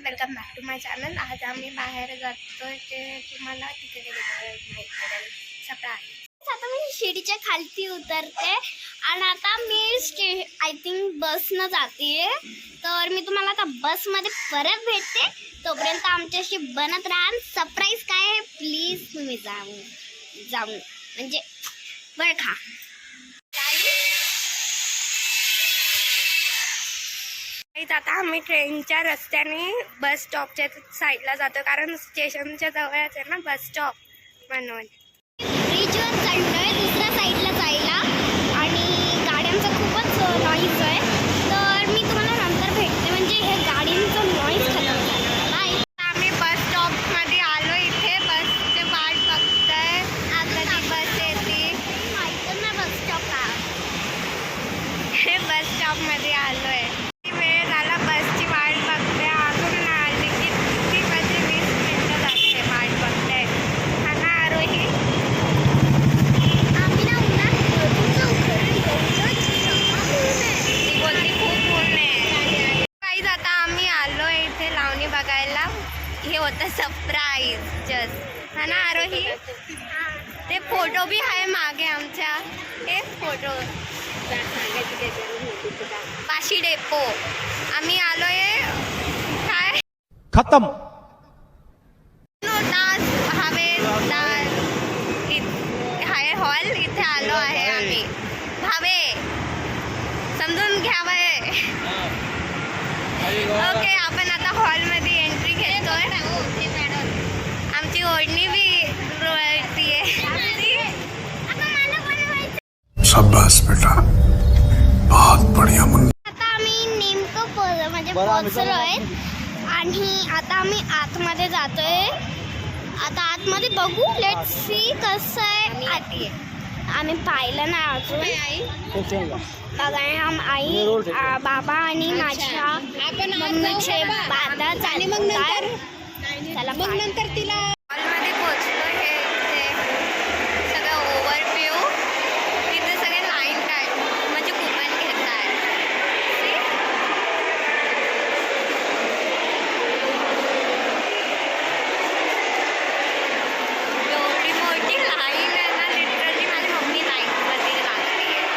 Welcome back to my channel. आज आम्ही बाहेर जातोय ते तुम्हाला तिकडे माहीत पडेल. सरप्राईज. आता मी शिडीच्या खालती उतरते आणि आता मी आय थिंक बसनं जाते. तर मी तुम्हाला आता बसमध्ये परत भेटते. तोपर्यंत आमच्याशी बनत राहा. सरप्राईज काय आहे प्लीज तुम्ही जाऊन म्हणजे बरं खा. आता आम्ही ट्रेनच्या रस्त्याने बस स्टॉपच्या साईडला जातो कारण स्टेशनच्या जवळच आहे ना बस स्टॉप म्हणून. ब्रिजवर चढलोय दुसऱ्या साईडला जायला आणि गाड्यांचा खूपच नॉईज आहे. तर मी तुम्हाला नंतर भेटते म्हणजे हे गाडींचं नॉईज खतम झालं. बाय. आम्ही बस स्टॉपमध्ये आलो. इथे बसचे वाट बघतोय. कधी बस येते माहिती ना बस स्टॉपला. हे बस स्टॉपमध्ये आलोय. बघायला हे होतं सरप्राईज जस्ट है ना आरोही. ते फोटो भी आहे मागे आमच्या. हे फोटो पाशी डेपो आम्ही आलोय. काय खतम हाय हॉल इथे आलो आहे आम्ही. भावे समजून घ्यावं. ओके आपण आता हॉलमध्ये एंट्री घेतोय. आमची ओढणी बी रोळतीये. शाबाश बेटा बहुत बढ़िया मुन्ना. आता आम्ही नेमकं म्हणजे पोहोचलोय आणि आता आम्ही आतमध्ये जातोय. आता आतमध्ये बघू लेट्स सी कसं आहे. आम्ही पाहिलं नाही अजून. बघा हम आई बाबा आणि माझ्या मम्मीचे बाधा चालतात. चला मग नंतर तिला हॉलमध्ये पोहोचलो. हे इथे सगळं ओव्हरव्ह्यू. तिथे सगळे लाईन काय म्हणजे कुपन घेत आहे. एवढी मोठी लाईन आहे ना लिटरली माझी मम्मी लाईनमध्ये लागली आहे.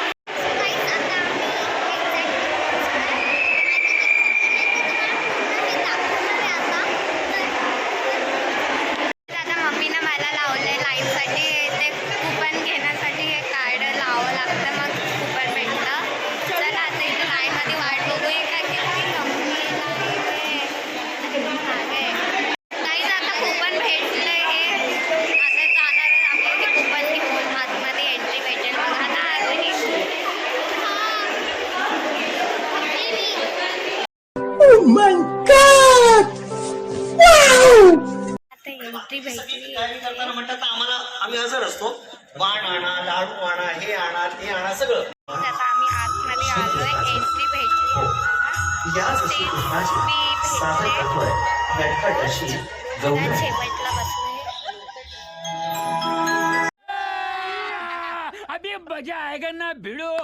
म्हणतात आम्हाला आम्ही हजर असतो. वाण आणा, लाडू आणा, हे आणा, ते आणा सगळं. आता आम्ही आतमध्ये आलोय. एंट्री भेटली. शेवटला बसलोय. अभी मजा आएगा ना भिड़ो.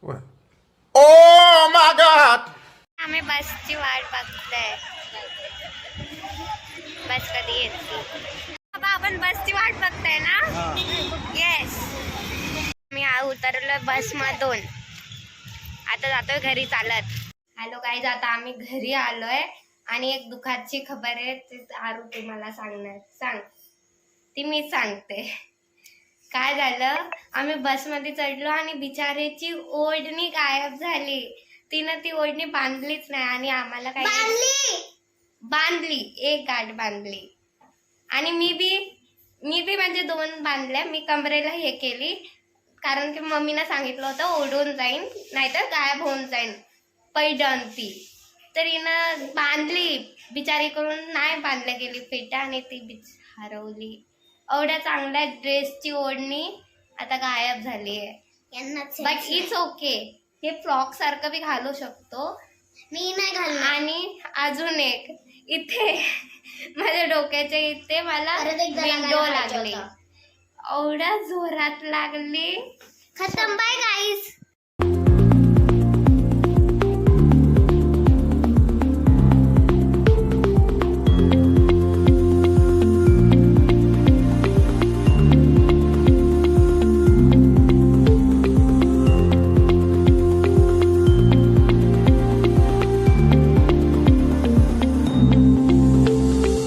Oh my God! आम्ही बसची वाट बघतोय. बस कधी येते. बाबा आपण बसची वाट बघताय ना. येस. मी उतरलो बस मधून. आता जातोय घरी चालत. हॅलो गाईज, आता आम्ही घरी आलोय आणि एक दुःखाची खबर आहे ती आरू तुम्हाला सांगणार. सांग. ती मी सांगते. काय झालं, आम्ही बसमध्ये चढलो आणि बिचारेची ओढणी गायब झाली. तिनं ती ओढणी बांधलीच नाही आणि आम्हाला काय बांधली एक गाठ बांधली आणि मी बी म्हणजे 2 बांधल्या. मी कमरेला हे केली कारण की मम्मीनं सांगितलं होतं ओढून जाईन नाहीतर गायब होऊन जाईन पैठण ती. तर हिनं बांधली बिचारी करून नाही बांधल्या गेली फेटा आणि ती हरवली. एवढ्या चांगल्या ड्रेसची ओढणी आता गायब झाली आहे. But it's okay. हे फ्रॉक सारखं बी घालू शकतो मी, नाही घालणार. आणि अजून एक इथे माझ्या डोक्याच्या इथे मला विंडो लागली. एवढ्या जोरात लागली. खतम. बाय गाईस.